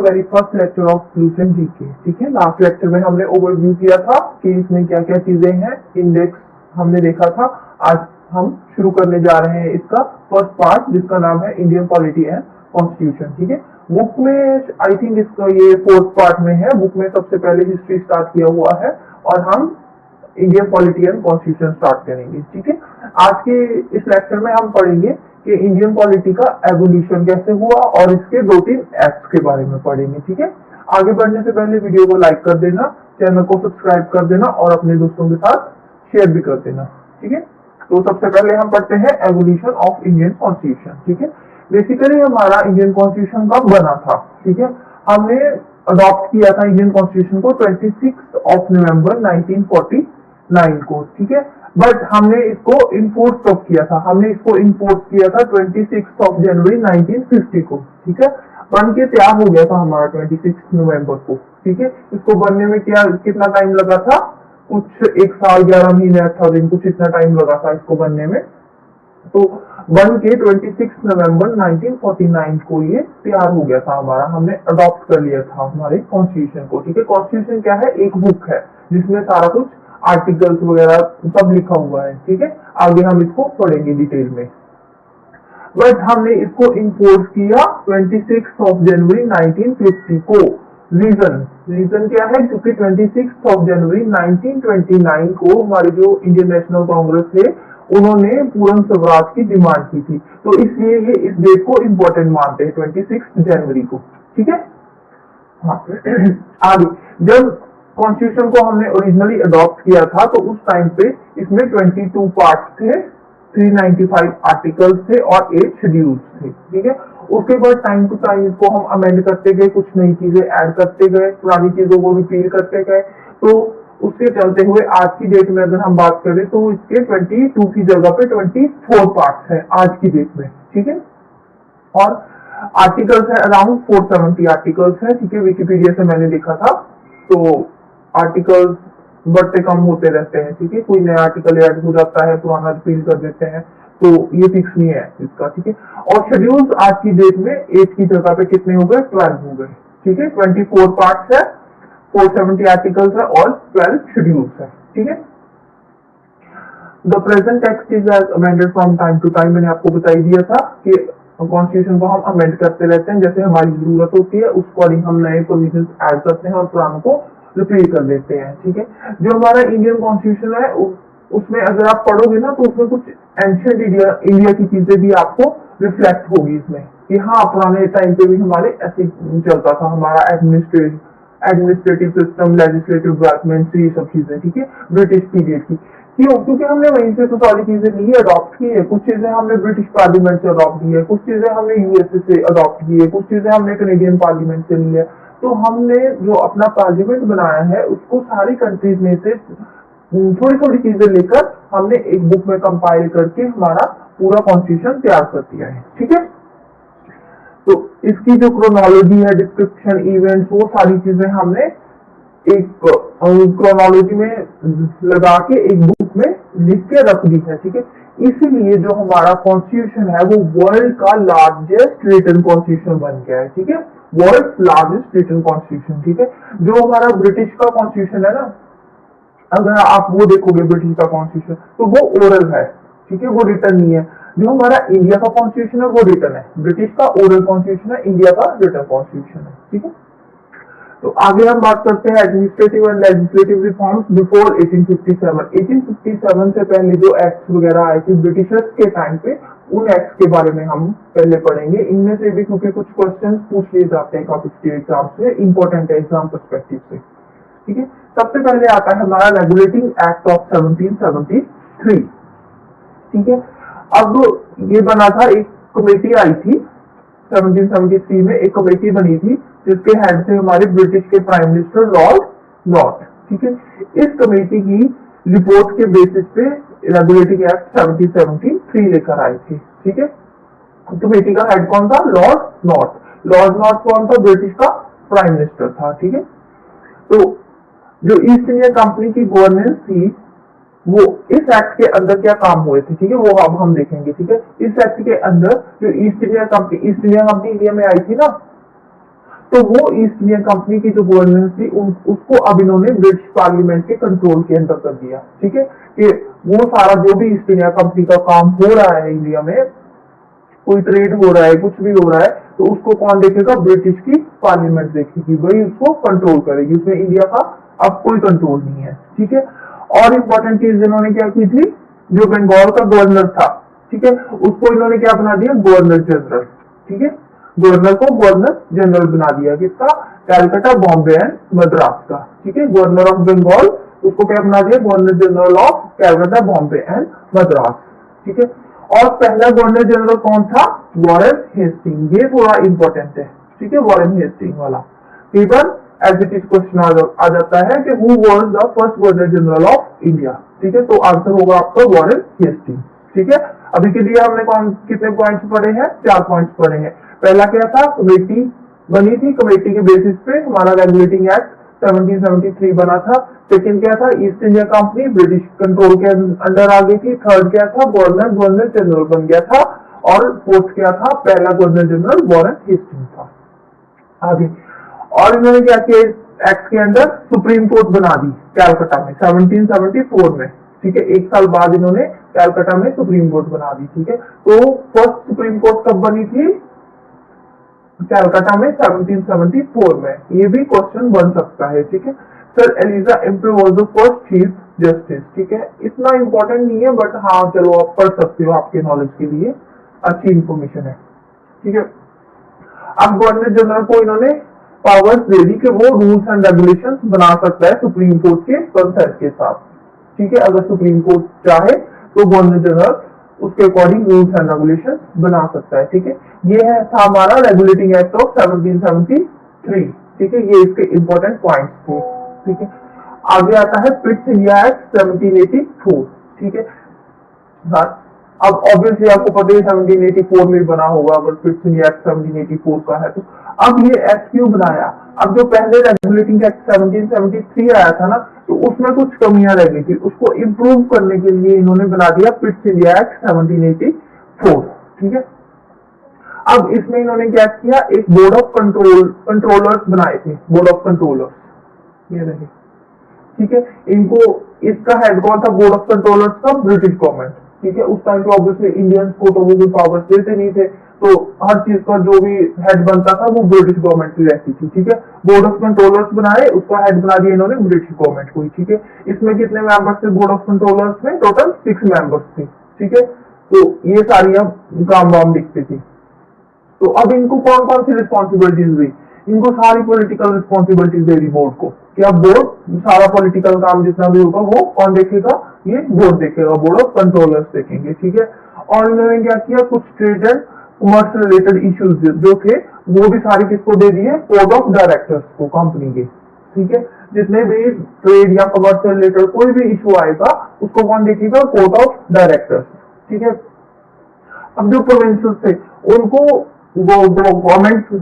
Very first lecture of फ्लूसेंट GK. ठीक है, लास्ट लेक्चर में हमने ओवरव्यू किया था कि इसमें क्या क्या चीजें हैं, इंडेक्स हमने देखा था। आज हम शुरू करने जा रहे हैं इसका फर्स्ट पार्ट, जिसका नाम है इंडियन पॉलिटी एंड कॉन्स्टिट्यूशन। ठीक है, बुक में आई थिंक इसका ये फोर्थ पार्ट में है। बुक में सबसे पहले हिस्ट्री स्टार्ट किया हुआ है और हम Indian polity and constitution start करेंगे। ठीक है, आज के इस लेक्चर में हम पढ़ेंगे कि इंडियन पॉलिटी का एवोल्यूशन कैसे हुआ और इसके 2-3 एक्ट्स के बारे में पढ़ेंगे। ठीक है, आगे बढ़ने से पहले वीडियो को लाइक कर देना, चैनल को सब्सक्राइब कर देना और अपने दोस्तों के साथ शेयर भी कर देना। ठीक है, तो सबसे पहले हम पढ़ते हैं एवोल्यूशन ऑफ इंडियन कॉन्स्टिट्यूशन। ठीक है, बेसिकली हमारा इंडियन कॉन्स्टिट्यूशन कब बना था? ठीक है, हमने अडॉप्ट किया था इंडियन कॉन्स्टिट्यूशन को 26 नवंबर 1949 को। ठीक है, बट हमने इसको इन्फोर्स कब किया था? हमने इसको इन्फोर्स किया था 26 जनवरी 1950 को। ठीक है, बन के तैयार हो गया था हमारा 26 नवंबर को। ठीक है, इसको बनने में कितना टाइम लगा था? कुछ 1 साल 11 महीने 18 दिन, कुछ इतना टाइम लगा था इसको बनने में। तो बन के 26 नवंबर 1949 को ये तैयार हो गया था हमारा, हमने अडॉप्ट कर लिया था हमारे कॉन्स्टिट्यूशन को। ठीक है, कॉन्स्टिट्यूशन क्या है? एक बुक है जिसमें सारा कुछ आर्टिकल्स वगैरह सब लिखा हुआ है। ठीक है, आगे हम इसको पढ़ेंगे डिटेल में। बट हमने इसको इन्फोर्स किया 26 जनवरी 1950 को। रीजन क्या है? क्योंकि 26 जनवरी 1929 को हमारे जो इंडियन नेशनल कांग्रेस थे उन्होंने पूर्ण स्वराज की डिमांड की थी, तो इसलिए ये इस डेट को इम्पोर्टेंट मानते हैं 26 जनवरी को। ठीक है, हाँ आगे जब कॉन्स्टिट्यूशन को हमने ओरिजिनली अडॉप्ट किया था तो उस टाइम पे इसमें 22 पार्ट्स थे, 395 आर्टिकल्स थे और 8 शेड्यूल्स थे। ठीक है, उसके बाद टाइम टू टाइम इसको हम अमेंड करते गए, कुछ नई चीजें ऐड करते गए, पुरानी चीजों को रिपील करते गए। तो उसके चलते हुए आज की डेट में अगर हम बात करें तो इसके 22 की जगह पे 24 पार्ट्स हैं आज की डेट में। ठीक है, और आर्टिकल्स है अराउंड 470 आर्टिकल्स है। ठीक है, विकिपीडिया से मैंने देखा था, तो आर्टिकल्स बढ़ते कम होते रहते हैं। ठीक है, कोई नया आर्टिकल ऐड हो जाता है, पुराना रिपील कर देते हैं, तो ये फिक्स नहीं है इसका। ठीक है, और शेड्यूल्स आज की डेट में 8 की जगह पे कितने हो गए? 12 हो गए। ठीक है, 24 पार्ट्स है, 470 आर्टिकल्स है और 12 शेड्यूल्स है। ठीक है, the present text is as amended from time to time. मैंने आपको बता ही दिया था कि कॉन्स्टिट्यूशन को हम अमेंड करते रहते हैं, जैसे हमारी जरूरत होती है उस अकॉर्डिंग हम नए प्रोविजन ऐड करते हैं और पुरानों को रिपील कर देते हैं। ठीक है, जो हमारा इंडियन कॉन्स्टिट्यूशन है उसमें अगर आप पढ़ोगे ना तो उसमें कुछ एंशिएंट इंडिया की चीजें भी आपको रिफ्लेक्ट होगी इसमें, कि हाँ पुराने टाइम पे भी हमारे ऐसे चलता था हमारा एडमिनिस्ट्रेटिव सिस्टम, लेजिस्लेटिव डेवलपमेंट, ये सब चीजें। ठीक है, ब्रिटिश पीरियड की। क्यों? क्योंकि हमने वहीं से तो सारी चीजें ली है, अडॉप्ट की है। कुछ चीजें हमने ब्रिटिश पार्लियामेंट से अडॉप्ट की है, कुछ चीजें हमने यूएसए से अडॉप्ट की है, कुछ चीजें हमने कनेडियन पार्लियामेंट से ली है। तो हमने जो अपना पार्लियामेंट बनाया है उसको सारी कंट्रीज में से थोड़ी थोड़ी चीजें लेकर हमने एक बुक में कंपाइल करके हमारा पूरा कॉन्स्टिट्यूशन तैयार कर दिया है। ठीक है, तो इसकी जो क्रोनोलॉजी है, डिस्क्रिप्शन, इवेंट्स, वो सारी चीजें हमने एक क्रोनोलॉजी में लगा के एक बुक में लिख के रख दी है। ठीक है, इसीलिए जो हमारा कॉन्स्टिट्यूशन है वो वर्ल्ड का लार्जेस्ट रिटन कॉन्स्टिट्यूशन बन गया है। ठीक है, वर्ल्ड लार्जेस्ट रिटन कॉन्स्टिट्यूशन। ठीक है, जो हमारा ब्रिटिश का कॉन्स्टिट्यूशन है ना, अगर आप वो देखोगे ब्रिटिश का कॉन्स्टिट्यूशन तो वो ओरल है। ठीक है, वो रिटन नहीं है। जो हमारा इंडिया का कॉन्स्टिट्यूशन है वो रिटन है। ब्रिटिश का ओरल कॉन्स्टिट्यूशन है, इंडिया का रिटन कॉन्स्टिट्यूशन है। ठीक है, तो आगे हम बात करते हैं administrative and legislative reforms before 1857। 1857 से पहले जो एक्ट्स वगैरह आए थे ब्रिटिशर्स के टाइम पे, उन एक्ट्स के बारे में हम पहले पढ़ेंगे। इनमें से भी क्योंकि कुछ क्वेश्चंस पूछ लिए जाते हैं काफी स्टेट एग्जाम से, इंपॉर्टेंट है एग्जाम पर्सपेक्टिव से। ठीक है, सबसे पहले आता है हमारा रेगुलेटिंग एक्ट ऑफ 1773। ठीक है, अब ये बना था, एक कमेटी आई थी 1773 में, एक कमेटी बनी थी जिसके हेड थे हमारे ब्रिटिश के प्राइम मिनिस्टर लॉर्ड नॉर्थ। ठीक है, इस कमेटी की रिपोर्ट के बेसिस पे रेगुलेटिंग एक्ट 1773 लेकर आए थे। ठीक है, कमेटी का हेड कौन था? Lord north. लॉर्ड नॉर्थ कौन था? ब्रिटिश का प्राइम मिनिस्टर था। ठीक है, तो जो ईस्ट इंडिया कंपनी की गवर्नेंस थी वो इस एक्ट के अंदर क्या काम हुए थे? ठीक है, वो अब हम देखेंगे। ठीक है, इस एक्ट के अंदर जो ईस्ट इंडिया कंपनी इंडिया में आई थी ना, तो वो ईस्ट इंडिया कंपनी की जो गवर्नेंस थी उसको अब इन्होंने ब्रिटिश पार्लियामेंट के कंट्रोल के अंदर कर दिया। ठीक है, कि वो सारा जो भी ईस्ट इंडिया कंपनी का काम हो रहा है इंडिया में, कोई ट्रेड हो रहा है, कुछ भी हो रहा है, तो उसको कौन देखेगा? ब्रिटिश की पार्लियामेंट देखेगी, वही उसको कंट्रोल करेगी, उसमें इंडिया का अब कोई कंट्रोल नहीं है। ठीक है, और इम्पोर्टेंट चीज इन्होंने क्या की थी, जो बंगाल का गवर्नर था, ठीक है, उसको इन्होंने क्या बना दिया? Governor general. ठीक है, गवर्नर को गवर्नर जनरल बना दिया, किसका? कैलकाटा, बॉम्बे एंड मद्रास का। ठीक है, गवर्नर ऑफ बंगाल उसको क्या बना दिया? Governor general of Calcutta, Bombay and Madras. ठीक है, और पहला गवर्नर जनरल कौन था? Warren Hastings. ये थोड़ा इंपॉर्टेंट है। ठीक है, वॉरेन हेस्टिंग वाला paper as it is question आ जाता है कि who was the first governor general of India. ठीक है, तो आंसर होगा आपका वॉरेन हेस्टिंग। ठीक है, अभी के लिए हमने कौन कितने पॉइंट्स पढ़े हैं? 4 पॉइंट्स पढ़े हैं। पहला क्या था? कमेटी बनी थी, कमेटी के बेसिस पे हमारा रेगुलेटिंग एक्ट 1773 बना था। सेकंड क्या था? East India company British control के अंडर आ गई थी। थर्ड क्या था? गवर्नर जनरल बन गया था। और फोर्थ क्या था? पहला गवर्नर जनरल वॉरेन हेस्टिंग था। आगे और इन्होंने क्या किया? एक्ट के अंदर सुप्रीम कोर्ट बना दी कैलकाटा में 1774 में। ठीक है, 1 साल बाद इन्होंने कैलकाटा में सुप्रीम कोर्ट बना दी। ठीक है, तो फर्स्ट सुप्रीम कोर्ट कब बनी थी? कैलकाटा में 1774 में। ये भी क्वेश्चन बन सकता है। ठीक है, sir Elijah Impey was the first chief justice. ठीक है, इतना इंपॉर्टेंट नहीं है, बट हाँ चलो आप पढ़ सकते हो, आपके नॉलेज के लिए अच्छी इंफॉर्मेशन है। ठीक है, अब गवर्नर जनरल को इन्होंने पावर्स दे दी कि वो रूल्स एंड रेगुलेशंस बना सकता है सुप्रीम कोर्ट के कंसर्ट के साथ। ठीक है, अगर सुप्रीम कोर्ट चाहे तो गवर्नर जनरल उसके अकॉर्डिंग रूल्स एंड रेगुलेशंस बना सकता है। ठीक है, ये है था हमारा रेगुलेटिंग एक्ट ऑफ 1773। ठीक है, ये इसके इंपॉर्टेंट पॉइंट्स थे। ठीक है, आगे आता है पिट्स इंडिया एक्ट 1784। ठीक है, हाँ, अब ऑब्वियसली आपको पता है 1784 में बना होगा, अगर पिट्स इंडिया एक्ट 1784 का है तो। अब ये एक्ट क्यों बनाया? अब जो पहले रेगुलेटिंग एक्ट 1773 आया था ना, तो उसमें कुछ कमियां रह गई थी, उसको इम्प्रूव करने के लिए इन्होंने बना दिया पिट्स इंडिया एक्ट 1784। ठीक है, अब इसमें इन्होंने क्या किया? एक बोर्ड ऑफ कंट्रोलर्स बनाए थे, बोर्ड ऑफ कंट्रोलर्स ये रहे। ठीक है, इनको इसका हेड कौन था? बोर्ड ऑफ कंट्रोलर्स का ब्रिटिश गवर्नमेंट। ठीक है, उस टाइम पे ऑब्वियसली इंडियंस को तो वो भी पावर्स देते नहीं थे, तो हर चीज का जो भी हेड बनता था वो ब्रिटिश गवर्नमेंट की रहती थी। ठीक है, बोर्ड ऑफ कंट्रोलर्स बनाए, उसका हेड बना दिया इन्होंने ब्रिटिश गवर्नमेंट को। ठीक है, इसमें कितने मेंबर्स थे बोर्ड ऑफ कंट्रोलर्स में? टोटल 6 मेंबर्स थे। ठीक है, तो ये सारी अब काम वाम दिखती थी। तो अब इनको कौन कौन सी रिस्पॉन्सिबिलिटीज दी? इनको सारी पॉलिटिकल रिस्पॉन्सिबिलिटीज दे दी बोर्ड को, कि अब बोर्ड सारा पॉलिटिकल काम जितना भी होगा वो कौन देखेगा? ये बोर्ड देखेगा, बोर्ड ऑफ कंट्रोलर्स देखेंगे। ठीक है, और इन्होंने क्या किया? कुछ trade and commerce related issues जो थे वो भी सारी किसको दे दिए? बोर्ड ऑफ डायरेक्टर्स को, कंपनी के। ठीक है, जितने भी ट्रेड या कॉमर्स से रिलेटेड कोई भी इशू आएगा उसको कौन देखेगा? Board of directors. ठीक है, अब जो प्रोविंसेस थे उनको गवर्नमेंट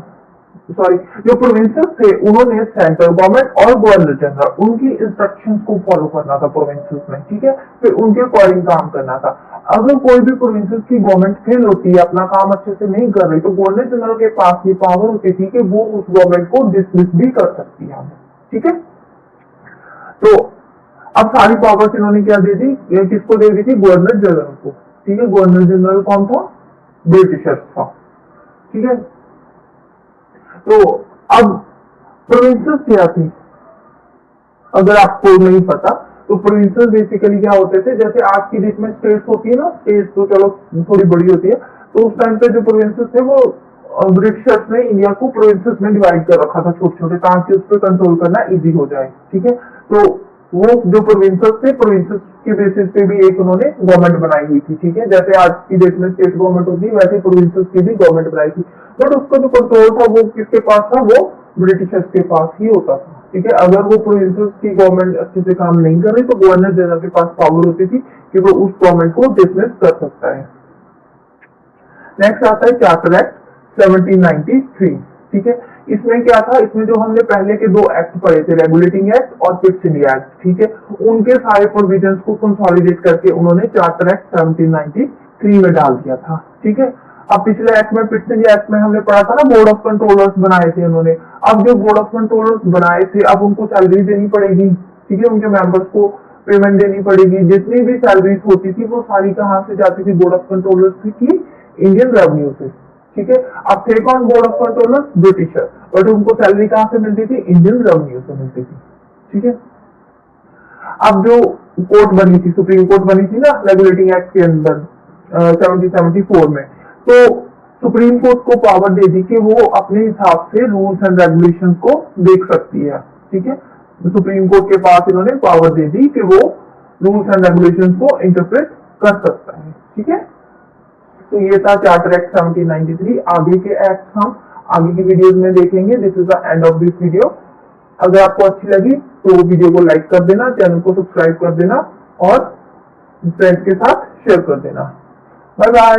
जो प्रोविंसेस थे उन्होंने सेंट्रल गवर्नमेंट और गवर्नर जनरल उनकी इंस्ट्रक्शंस को फॉलो करना था प्रोविंसेस में। ठीक है, फिर उनके अकॉर्डिंग काम करना था। अगर कोई भी प्रोविंसेस की गवर्नमेंट फेल होती है, अपना काम अच्छे से नहीं कर रही, तो गवर्नर जनरल के पास ये पावर होती थी कि वो उस गवर्नमेंट को डिसमिस भी कर सकती है। ठीक है, तो अब सारी पावर्स इन्होंने क्या दे दी? किसको दे दी थी? गवर्नर जनरल को। ठीक है, गवर्नर जनरल कौन था? ब्रिटिशर्स था। ठीक है, तो अब प्रोविंसेस क्या थी? अगर आपको नहीं पता तो प्रोविंसेस बेसिकली क्या होते थे? जैसे आज की डेट में स्टेट्स होती है ना, स्टेट्स तो चलो थोड़ी बड़ी होती है, तो उस टाइम पे जो प्रोविंसेस थे वो ब्रिटिशर्स ने इंडिया को प्रोविंसेस में डिवाइड कर रखा था छोटे छोटे, ताकि उस पर कंट्रोल करना इजी हो जाए। ठीक है, तो वो जो प्रोविंसेस थे, प्रोविंसेस के बेसिस पे भी एक उन्होंने गवर्नमेंट बनाई हुई थी। ठीक है, जैसे आज की डेट में स्टेट गवर्नमेंट होती है, वैसे प्रोविंसेस की भी गवर्नमेंट बनाई थी, बट उसका जो कंट्रोल था वो किसके पास था? वो ब्रिटिशर्स के पास ही होता था। ठीक है, अगर वो प्रोविंसेस की गवर्नमेंट अच्छे से काम नहीं कर रही तो गवर्नर जनरल के पास पावर होती थी कि वो उस गवर्नमेंट को डिसमिस कर सकता है। नेक्स्ट आता है चार्टर एक्ट 1793। ठीक है, इसमें क्या था? इसमें जो हमने पहले के 2 एक्ट पढ़े थे, रेगुलेटिंग एक्ट और पिट्स इंडिया एक्ट, ठीक है, उनके सारे प्रोविजंस को कंसोलिडेट करके उन्होंने चार्टर एक्ट 1793 में डाल दिया था। ठीक है, अब पिछले एक्ट में, पिछले एक्ट में हमने पढ़ा था ना, बोर्ड ऑफ कंट्रोलर्स बनाए थे उन्होंने। अब जो बोर्ड ऑफ कंट्रोलर्स बनाए थे, अब उनको सैलरी देनी पड़ेगी, ठीक है, उनके मेंबर्स को पेमेंट देनी पड़ेगी। जितनी भी सैलरीज होती थी वो सारी कहाँ से जाती थी बोर्ड ऑफ कंट्रोलर्स की? इंडियन रेवेन्यू से, ठीक है। अब थे कौन board of controllers? Britisher, but उनको सैलरी कहाँ से मिलती थी? इंडियन रेवेन्यू से मिलती थी, ठीक है। अब जो कोर्ट बनी थी, सुप्रीम कोर्ट बनी थी ना रेगुलेटिंग एक्ट के अंदर 1774 में, तो सुप्रीम कोर्ट को पावर दे दी कि वो अपने हिसाब से रूल्स एंड रेगुलेशन को देख सकती है, ठीक है। सुप्रीम कोर्ट के पास इन्होंने पावर दे दी कि वो रूल्स एंड रेगुलेशन को इंटरप्रेट कर सकता है, ठीक है। तो ये था चार्टर एक्ट 1793। आगे के एक्ट हम आगे की वीडियोस में देखेंगे। This is the end of this video. अगर आपको अच्छी लगी तो वीडियो को लाइक कर देना, चैनल को सब्सक्राइब कर देना और फ्रेंड्स के साथ शेयर कर देना। Bye bye.